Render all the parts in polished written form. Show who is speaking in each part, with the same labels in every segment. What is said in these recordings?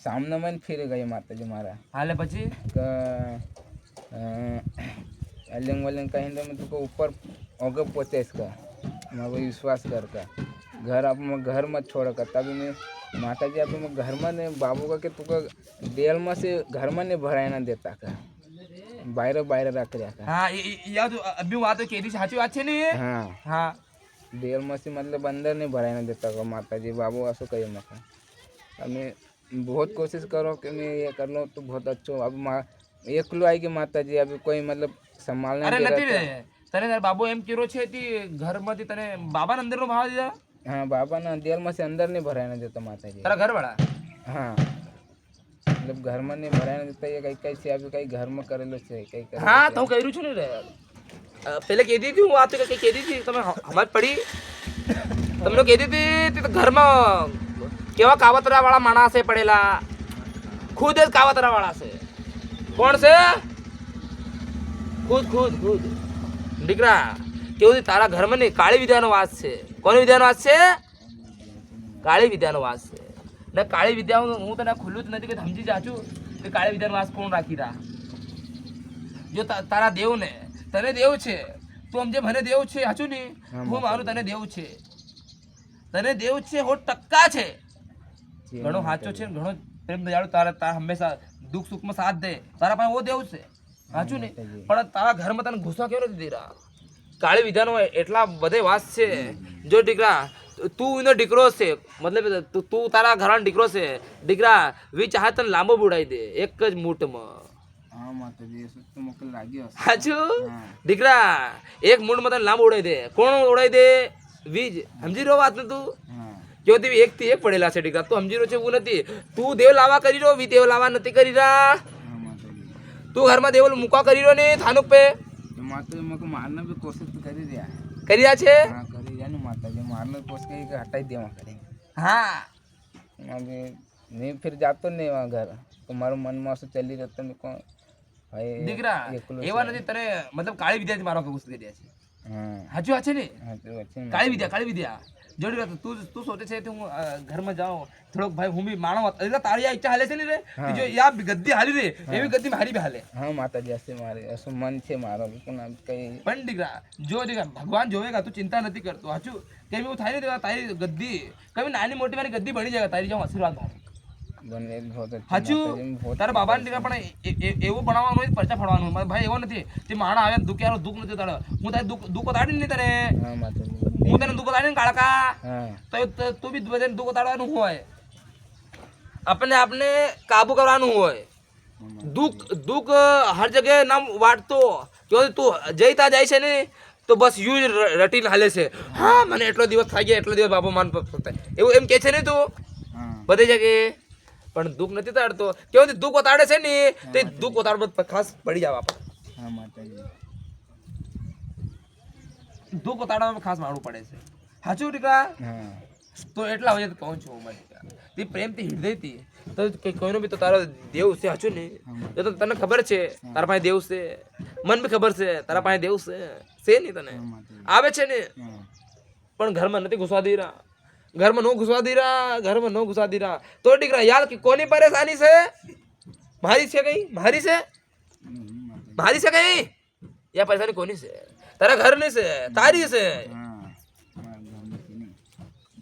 Speaker 1: સામને મને ફેરે ગઈ માતાજી મારા
Speaker 2: હાલે પછી
Speaker 1: अलिंग वलिंग कहीं तो मैं तुमको ऊपर आगे पहुँचे इसका मैं वो विश्वास कर का घर आप मैं घर मत छोड़ कर तभी मैं माता जी आप मैं घर में नहीं बाबू का कि तुमको डेल में से घर में नहीं भराया ना देता का बाहर बाहर रख रहा का।
Speaker 2: हाँ या तो अभी वहाँ तो केदी साची बात है नहीं।
Speaker 1: हाँ
Speaker 2: हाँ
Speaker 1: डेल में से मतलब अंदर नहीं भराया ना देता का माता जी बाबू ऐसा कही मत। मैं बहुत कोशिश करो कि मैं ये कर लूँ तो बहुत अच्छा अब એકલું આવી ગયું માતાજી અભી કોઈ મતલબ સંભાળને
Speaker 2: અરે નથી રે તને તાર બાબુ એમ કીરો છે તી ઘરમાંથી તને બાબાના અંદરનો ભાવ દીધા
Speaker 1: હા બાબાના અંદરમાં से अंदर नहीं भराया देता माताजी
Speaker 2: તારા ઘરવાળા
Speaker 1: हाँ मतलब घर में नहीं भराया देता ये कई कई से अभी कई घर में करेलो છે कई करे
Speaker 2: हाँ तो કર્યું છું ને રે પહેલે કીધી હતી હું વાત કે કીધી હતી તમે હમજ પડી તમને કીધી હતી તે તો ઘરમાં કેવા કાવતરા વાળા માણસે પડેલા ખુદ જ કાવતરા વાળા છે કોણ છે ખુદ ખુદ ખુદ દીકરા કેવું તારા ઘરમાં નહીં કાળી વિદ્યાનો વાસ છે કોની વિદ્યાનો વાસ છે કાળી વિદ્યાનો વાસ છે ને કાળી વિદ્યા હું તને ખુલ્લું જ નથી કે સમજી જાચું કે કાળી વિદ્યાનો વાસ કોણ રાખી રહ્યા જો તારા દેવ ને તને દેવ છે તું સમજે મને દેવ છે સાચું ને હું મારું તને દેવ છે 100% છે ઘણો સાચો છે ઘણો પ્રેમ દયાળુ તારા હંમેશા दुख सुख में साथ दे तारा पास वो देव से साचू नहीं पण तारा घर में तने घुसवा क्यों नहीं दे रहा काली विधानो एटला बधे वास छे जो दीकरा तू इनो दीकरो छे मतलब तू तारा घरानो दीकरो छे दीकरा वी चाहे तने लांबो बुडाई दे एक ज मूठ में
Speaker 1: हां माताजी eso तो मोके लाग्यो
Speaker 2: साचू दीकरा एक मूठ में तने लांबो उड़ाई दे कोण उड़ाई दे वीज समजी रो बात ने तू क्यों ती एक थी एक पड़ेला छे दीकरा तू समजी रो छे वो नथी तू देव लावा करी रो वी देव लावा नथी करी रा तू घर में देव मुका करी रो ने थानुक पे
Speaker 1: तो माताजी मको मारने भी कोशिश तो करी रिया
Speaker 2: छे
Speaker 1: हां करी रिया ने माताजी मारने की कोशिश के हटाई देवा करे
Speaker 2: हां
Speaker 1: अभी नहीं फिर जातो नहीं वहां घर तो मारो मन में से चली रहता मैं को भाई
Speaker 2: दीकरा एवा नथी तने मतलब काली विद्या थी मारो के कोशिश करी छे हां हाचू आछे ने
Speaker 1: हां तो अच्छे
Speaker 2: काली विद्या जोड़ी रहता तू सोचे छे तू घर में जाओ थोड़ो भाई हूँ भी मानो अरे तारी आ इच्छा हाले छे ने रे कि जो या गद्दी हाली रे एवी गद्दी मारी भी हाले
Speaker 1: हां माताजी ऐसे मारे ऐसे मन छे मारो कोन कई
Speaker 2: पण दीकरा जो दीकरा भगवान जोवेगा तू चिंता नहीं करतो हाचू केवी वो थाई ने तारी गद्दी कभी नानी मोटी वाली गद्दी बनी जाएगा तारी जो आशीर्वाद
Speaker 1: बने बहुत अच्छा
Speaker 2: हाचू तारा बाबा ने दीकरा पण एवो बनावવાનો હોય પરચા ફાડવાનો ભાઈ એવો નથી તે માણા આવે દુખિયારો દુખ નથી તારે હું તારે દુખ તાડી નહીં તારે
Speaker 1: हां माताजी
Speaker 2: હું તને દુખ તાડી ને કાળકા
Speaker 1: हां
Speaker 2: તો તું બી બધાને દુખ તાડવાનું હોય अपने आपने काबू करवानु होय दुख दुख हर जगह नाम वाटतो क्यों तू जईता जाय छे ने तो बस यू रटीन हाले छे हां मने एटलो दिवस થઈ ગયા એટલો દિવસ બાપો માન પકડતા એવું એમ કે છે ને તું
Speaker 1: हां
Speaker 2: બધી જગ્યાએ પણ દુખ નથી તાડતો કેવું દુખ ઉતાડે છે ને તે દુખ ઉતાડવા ખાસ પડી જાવ આપણે
Speaker 1: हां माताजी
Speaker 2: દુખ ઉતાડવામાં ખાસ મારવું પડે છે સાચું દીકરા
Speaker 1: हां
Speaker 2: તો એટલા વજે કહું છું હું દીકરા તે પ્રેમથી હૃદયથી તો કોઈનો બી તો તારો દેવ છે સાચું ને તો તને ખબર છે તારા પાસે દેવ છે મન બી ખબર છે તારા પાસે દેવ છે નહીં તને આવે છે ને પણ ઘરમાં નથી ઘુસવા દે રહ્યા ઘરમાં નો ઘુસવા દે રહ્યા ઘરમાં નો ઘુસવા દે રહ્યા તો દીકરા યાર કે કોની પરેશાની છે મારી છે કઈ મારી છે કઈ યા પરેશાની કોની છે તારા ઘરની છે તારી છે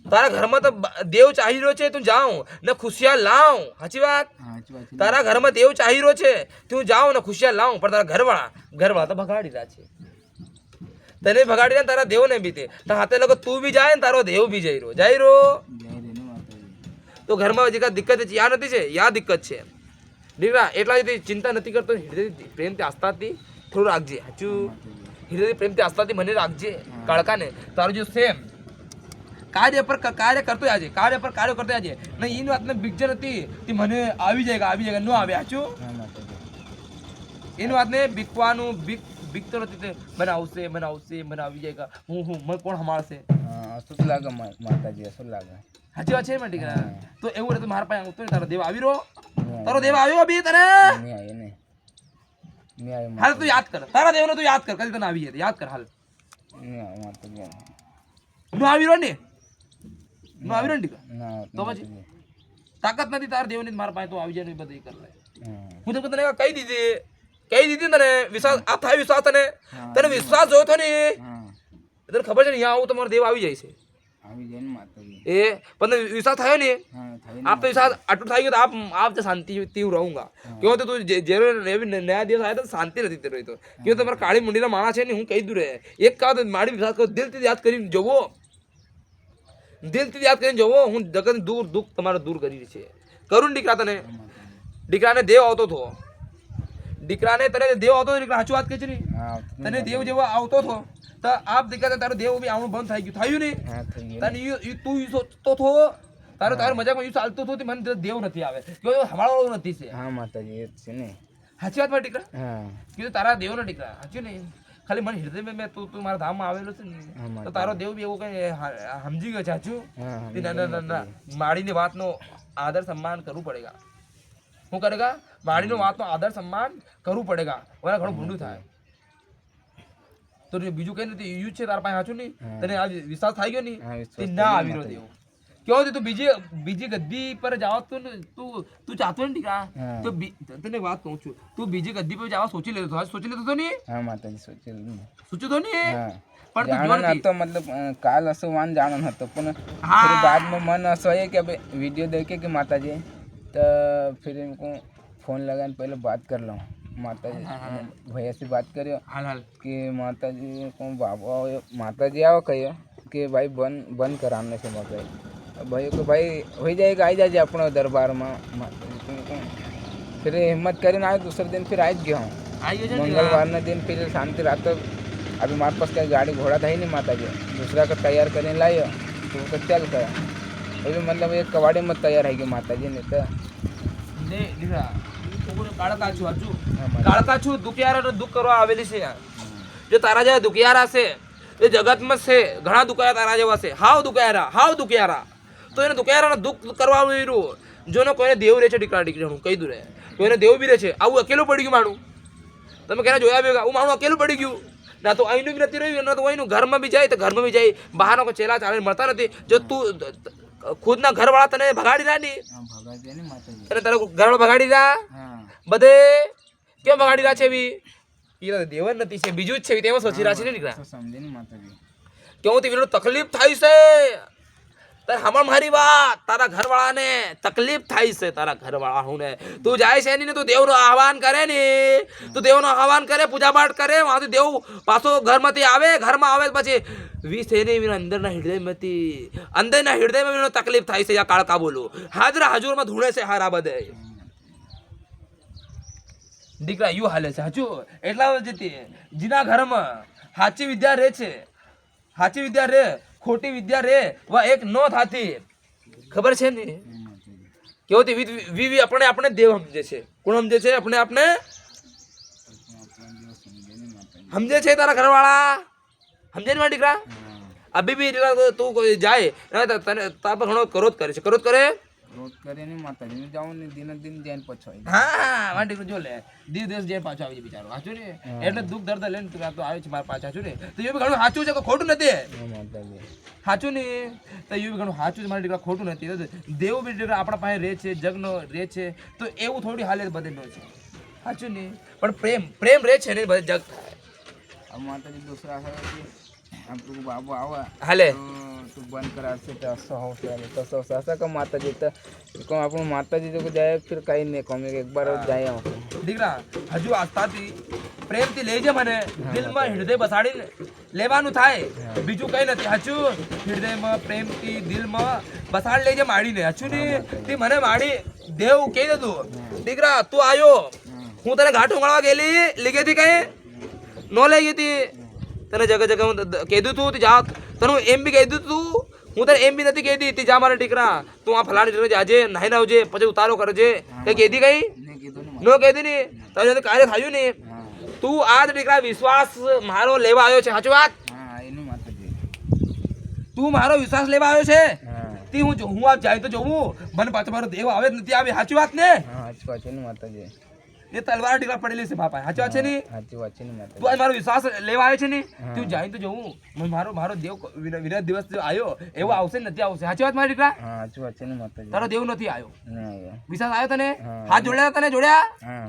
Speaker 2: तारा घर में तो देव चाहिए रो छे तू जाओ न खुशियां लाओ साची बात तारा घर में देव चाहिए रो छे तू जाओ न खुशियां लाओ पर तारा घरवाला तो भगाड़ी रहा छे तने भगाड़ी ने तारा देव ने बीते तो हाथे लगे तू भी जाए न तारो देव भी जाई रो तो घर में जी का दिक्कत है या नहीं छे या दिक्कत छे दीकरा एटला जी चिंता नहीं करतो हृदय प्रेम ते आस्थाथी थोड़ो राखजे हाचू हृदय प्रेम ते आस्थाथी मने राखजे काळका ने तारो जो सेम कार्य पर कार्य करतो आजे कार्य पर कार्य करतो आजे नहीं इन बात में बिगजर थी ती मने आवी जाएगा नो आवे आचो इन बात ने बिकवानु बिकतो रहती थे मन आवी जाएगा हूं मैं कौन हमार से
Speaker 1: हां असुत लागे माताजी असुत लागे
Speaker 2: हाची बात छे मैं ठीक है तो एवो रे तो मार पाए तो तारो देव आवी रो तारो देव आव्यो अभी तने
Speaker 1: नहीं आए नहीं आए
Speaker 2: हाल तू याद कर तारा देव ने तू याद कर कल तने आवी है याद कर हाल
Speaker 1: नहीं आए माताजी
Speaker 2: नो आवी रो ने नो आवी रो ठीक
Speaker 1: ना
Speaker 2: तो પછી તાકાત નથી તાર દેવની મારા પાસે તો આવી જાય ને એ બધી કરી લે
Speaker 1: હા
Speaker 2: હું તો તને કહી દીધી તને વિશ્વાસ આ થાય વિશ્વાસ તને વિશ્વાસ જોયો હતો ને
Speaker 1: હા
Speaker 2: તને ખબર છે ને અહીંયા આવું તમારો દેવ આવી જાય છે
Speaker 1: આવી જાય ને માતાજી
Speaker 2: એ પણ વિશ્વાસ થયો ને
Speaker 1: હા થઈ
Speaker 2: आप तो साथ अटूट था तो आप तो शांति तीव्र रहूंगा क्यों तो तू जेरो नया दिवस आया तो शांति रहती तेरे तो क्यों तो मारा काली मुंडी ना माणस है नहीं हूँ कही दूर है एक का तो माड़ी विश्वास करो दिल થી યાદ કરીને જોવો દિલથી યાદ કરીને જોવો હું જગત દૂર દુઃખ તમારે દૂર કરી છે કરું દીકરા તને દીકરાને દેવ આવતો હતો દીકરાને તને દેવ આવતો હતો દીકરા સાચું વાત કહે છે ને
Speaker 1: હા
Speaker 2: તને દેવ જેવો આવતો હતો તો આપ દીકરા તારો દેવ બી આવવાનું બંધ થઈ ગયું થયું નહીં
Speaker 1: હા થઈ ગયું
Speaker 2: તને તું સોચતો હતો તારો મજાકમાં યુ ચાલતો હતો મને દેવ નથી આવે કે હમાળો નથી છે
Speaker 1: હા માતાજી એ જ છે ને
Speaker 2: સાચી વાત મારા દીકરા
Speaker 1: હા
Speaker 2: કીધું તારા દેવ ના દીકરા સાચું નહીં ખાલી મને હૃદય મેં તું મારા ધામમાં આવેલો છે ને તો તારો દેવ બી એવું કઈ સમજી ગયો છે સાચું
Speaker 1: હા
Speaker 2: ના માડીની વાતનો આદર સન્માન કરવું પડેગા શું કરેગા માડીનો વાતનો આદર સન્માન કરવું પડેગા વરના ઘણું ભૂંડું થાય તો બીજું કઈ નથી યુ છે તારા પાસે સાચું નહીં તને આ વિશ્વાસ થઈ ગયો નહીં તે ના આવી રહ્યો દેવ क्यों તું બીજી ગદ્દી પર જાવ તું ચાહતો ને દીકરા તો તને વાત કહું છું તું બીજી ગદ્દી પર જવા સોચી લેતો તો નહીં
Speaker 1: હા માતાજી સોચેલું
Speaker 2: સોચ્યું તો નહીં
Speaker 1: હા
Speaker 2: પણ તું
Speaker 1: જાણન હતો મતલબ કાલ હસો વાન જાણન હતો પણ फिर बाद में मन ऐसा है कि अब वीडियो देखे कि माताजी तो फिर इनको फोन लगाने पहले बात कर लो माताजी भैया से बात करियो
Speaker 2: हाल हाल
Speaker 1: कि माताजी को बाबा माताजी आओ कहियो कि भाई बंद कराने से मगर भाई को भाई हो जाएगा आ जाए अपने दरबार में माताजी तुमको फिर हिम्मत કરીને आए दूसरे दिन फिर आ गया हूँ मंगलवार ने दिन फिर शांति रात अभी हमारे पास कहीं गाड़ी घोड़ा था ही नहीं माता जी दूसरा का तैयार करने लाइयो तो वो चल कर अभी मतलब एक कवाड़ी में तैयार है माता जी ने तो
Speaker 2: ને દીકરા તું કાળકા છું હજુ કાળકા છું દુખિયારા દુઃખ કરવા આવેલી છે જો તારા જેવા દુખિયારા છે એ જગતમાં છે ઘણા દુખિયારા તારા જેવા છે હાવ દુખિયારા તો એને દુખિયારાના દુઃખ કરવા આવ્યું જોને કોઈને દેવ રહે છે દીકરા દીકરાનું કહી દઉં રે કોઈને દેવ બી રહે છે આવું અકેલું પડી ગયું માણું તમે કેના જોયા ભેગા હું માણું અકેલું પડી ગયું ના તો અહીંનું બી નથી રહ્યું ના તો અહીંનું ઘરમાં બી જાય તો ઘરમાં બી જાય બહારનો કોઈ ચેલા ચાલે મળતા નથી જો તું ખુદના ઘરવાળા તને ભગાડી રહ્યા નહીં
Speaker 1: भगा दे माता जी
Speaker 2: અને તારા ઘરવાળા ભગાડી રહ્યા
Speaker 1: हाँ
Speaker 2: બધે કેમ ભગાડી રહ્યા છે બી એ દેવ જ નથી છે બીજું જ છે તેમાં સોચી રહ્યા છે ને દીકરા
Speaker 1: तो समझे नहीं माता जी
Speaker 2: કે હું તે તકલીફ થાય છે તારે હમણાં મારી વાત તારા ઘરવાળાને તકલીફ થાય છે તારા ઘરવાળાને તું જાય છે ને તું દેવનું આહવાન કરે ને તું દેવનું આહવાન કરે પૂજા પાઠ કરે વાંથી દેવ પાછો ઘરમાંથી આવે ઘરમાં આવે પછી વીસ થઈને અંદરના હૃદયમાં તકલીફ થાય છે યા કાળકા બોલું હાજરમાં ધૂણે છે હારા બધે દીકરા યુ હાલે છે સાચું એટલા જતી જીના ઘરમાં સાચી વિદ્યા રે છે સાચી વિદ્યા રે ખોટી વિદ્યા રે વા એક નો થાતી ખબર છે ને કેવું તે વી આપણે દેવ સમજે છે કોણ સમજે છે આપણે સમજે છે તારા ઘરવાળા સમજે ને મારા દીકરા અભી બી તું કોઈ જાય તને તાર પર ઘણો કરોધ કરે છે કરોધ કરે
Speaker 1: रोज करे नहीं माता जी मैं जाऊँ नहीं दिन जैन पछो
Speaker 2: હા મારા દીકરો જો લે દિવસ જે પાછો આવી બિચારો સાચું ને એટલે દુઃખ દર્દ લઈને તું તો આવે છે મારા પાછા સાચું ને તો એ બી ઘણું સાચું છે કે ખોટું નથી
Speaker 1: माता जी
Speaker 2: સાચું ને તો એ બી ઘણું સાચું છે મારા દીકરા ખોટું નથી દેવ બી દીકરા આપણા પાસે રહે છે જગનો રહે છે તો એવું થોડી હાલત બદલનો છે સાચું ને પણ પ્રેમ રહે છે ને બધે જગ
Speaker 1: अब माता जी दूसरा है कि हम तो बाबू आवा
Speaker 2: હાલે
Speaker 1: तो बंद करा से तो ऐसा का माता जी तो अपन माता जी को जाए फिर कहीं नहीं कमे एक बार और जाए
Speaker 2: દીકરા હજુ આસ્થાથી પ્રેમથી લેજે મને દિલમાં હૃદય બસાડીને લેવાનું થાય બીજું કઈ નથી હાચું હૃદયમાં પ્રેમથી દિલમાં બસાડી લેજે માડીને હાચું ને તે મને માડી દેવ કહી દીધું દીકરા તું આવ્યો હું તને ઘાટું મળવા ગયેલી લઈ ગઈ હતી કઈ નો લઈ ગઈ હતી તને જગહ હું કીધું તું તું જા તને એમ બી કીધું તું હું તને એમ બી નથી કીધી તી જા મારા દીકરા તું આ ફલાણી જગ્યાએ જાજે નાહી આવજે પછી ઉતારો કરજે કઈ કીધી કઈ નો કીધી નહીં તારે કાર્ય થયું નહીં તું આજ દીકરા વિશ્વાસ મારો લેવા આવ્યો છે સાચું વાત
Speaker 1: हाँ ये नहीं माता जी
Speaker 2: તું મારો વિશ્વાસ લેવા આવ્યો છે
Speaker 1: हाँ
Speaker 2: તી હું આ જાય તો જોઉં મને પાછો મારો દેવ આવે જ નથી આવે સાચી વાત ને
Speaker 1: हाँ अच्छी बात है नहीं माता जी
Speaker 2: એ તલવાર દીકરા પડેલી છે બાપા સાચી વાત છે ને
Speaker 1: સાચી વાત છે ને માતાજી.
Speaker 2: તું આજ મારો વિશ્વાસ લેવા આવ્યો છે ને તું જાય તો જોઉં મારો દેવ વિરાટ દિવસ જો આવ્યો એવો આવશે ને નથી આવશે સાચી વાત મારા દીકરા
Speaker 1: હા સાચી વાત છે ને માતાજી.
Speaker 2: તારો દેવ નથી આવ્યો
Speaker 1: ના આવ્યો.
Speaker 2: વિશ્વાસ આવ્યો તને
Speaker 1: હા.
Speaker 2: હાથ જોડ્યા તને જોડ્યા
Speaker 1: હા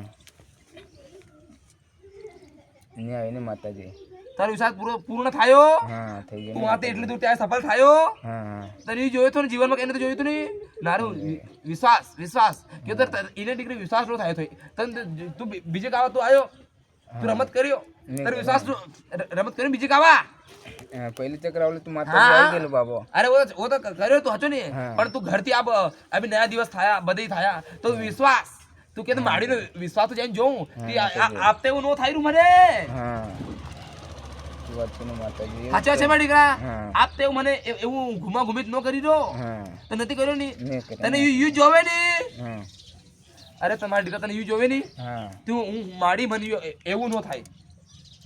Speaker 1: નહીં આવ્યો ને માતાજી.
Speaker 2: તારો વિશ્વાસ પૂર્ણ થયો
Speaker 1: હા થઈ ગયો
Speaker 2: તું
Speaker 1: ને
Speaker 2: આતે એટલે તું ત્યાં સફળ થયો
Speaker 1: હા હા
Speaker 2: તને એ જોયો તો ને જીવનમાં એને તો જોયું તું નહીં નારું વિશ્વાસ કે એને દીકરી વિશ્વાસ નો થાય તને તું બીજે કાવા તું આવ્યો તું રમત કર્યો તારો વિશ્વાસ રમત કર્યો બીજે કાવા
Speaker 1: પહેલી ચક્ર આવલે તું માતાજી આવી ગયેલું બાબો.
Speaker 2: અરે વો તો કર્યો તું હચો ને
Speaker 1: હા.
Speaker 2: પણ તું ઘરથી અભી નયા દિવસ થયા બધી થયા તો વિશ્વાસ તું કે માડીનો વિશ્વાસ તો જઈને જોઉં આપતે એવું નો થાય મને
Speaker 1: હા સાચી વાત છે ને માતાજી.
Speaker 2: સાચા છે મારી દીકરા
Speaker 1: હા.
Speaker 2: આપતે એવું મને એવું ઘુમા ઘુમી ન કરી દો
Speaker 1: હા
Speaker 2: તો નથી કર્યો ની
Speaker 1: નહીં કર્યો.
Speaker 2: તને યુ જોવે ની
Speaker 1: હા
Speaker 2: અરે તમારી દીકરા તને યુ જોવે ની
Speaker 1: હા
Speaker 2: તું હું માડી મને એવું ન થાય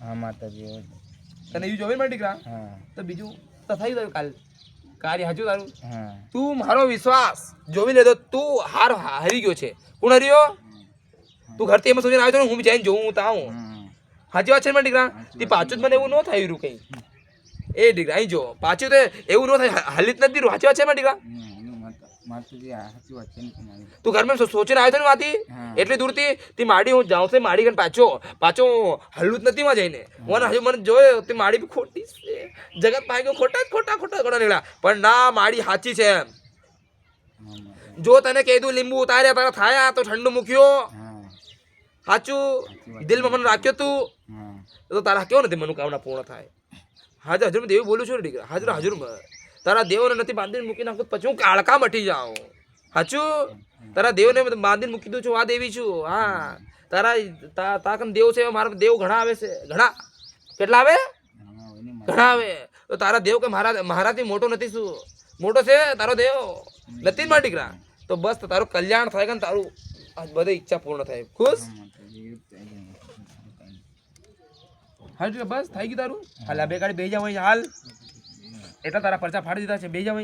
Speaker 1: હા માતાજી.
Speaker 2: તને યુ જોવે ને મારી દીકરા
Speaker 1: હા
Speaker 2: તો બીજું તો થઈ ગયું કાર્ય હાજુ તારું
Speaker 1: હા
Speaker 2: તું મારો વિશ્વાસ જોવી લેતો તું હારી ગયો છે કોણ હર્યો તું ઘરથી એમાં સોચીને આવ્યો છો ને હું જઈને જોઉં હું તાઉં
Speaker 1: હા
Speaker 2: સાચી વાત છે ને મારા દીકરા તે પાછું જ મને એવું ન થાય રહ્યું કંઈ એ દીકરા અહીં જો પાછું તો એવું ન થાય હાલી જ નથી રહ્યું સાચી વાત છે મારા દીકરા
Speaker 1: માતાજી સાચી વાત છે ને તમારી.
Speaker 2: તું ઘરમાં સોચીને આવ્યો છો ને વાતી
Speaker 1: હા.
Speaker 2: એટલી દૂરથી તે માડી હું જાઉં છે માડી કરીને પાછો હલ્લું જ નથી માં જઈને મને હજુ મને જોયો તે માડી બી ખોટી છે જગત પાસે ગયો ખોટા નીકળ્યા પણ ના માડી સાચી છે એમ
Speaker 1: હા માતાજી.
Speaker 2: જો તને કીધું લીંબુ ઉતાર્યા તારા થાયા તો ઠંડુ મૂક્યો
Speaker 1: હા
Speaker 2: સાચું દિલમાં મને રાખ્યો તું
Speaker 1: હા
Speaker 2: તો તારા કેવો નથી મનોકામના પૂર્ણ થાય હાજર હજુર દેવી બોલું છું ને દીકરા હાજર તારા દેવને નથી બાંધીને મૂકી નાખું પછી હું કાળકા મટી જાઉં સાચું તારા દેવને બાંધીને મૂકી દઉં છું આ દેવી છું હા તારા કન દેવ છે મારા દેવ ઘણા આવે છે ઘણા કેટલા આવે ઘણા આવે તો તારા દેવ કે મારાથી મોટો નથી શું મોટો છે તારો દેવ નથી મારા દીકરા તો બસ તારું કલ્યાણ થાય કે તારું બધી ઈચ્છા પૂર્ણ થાય ખુશ હા બસ થઈ ગયું તારું હાલ બે ગાડી બે જાવ હાલ એટલા તારા પરચા ફાડી દીધા છે બે જાવ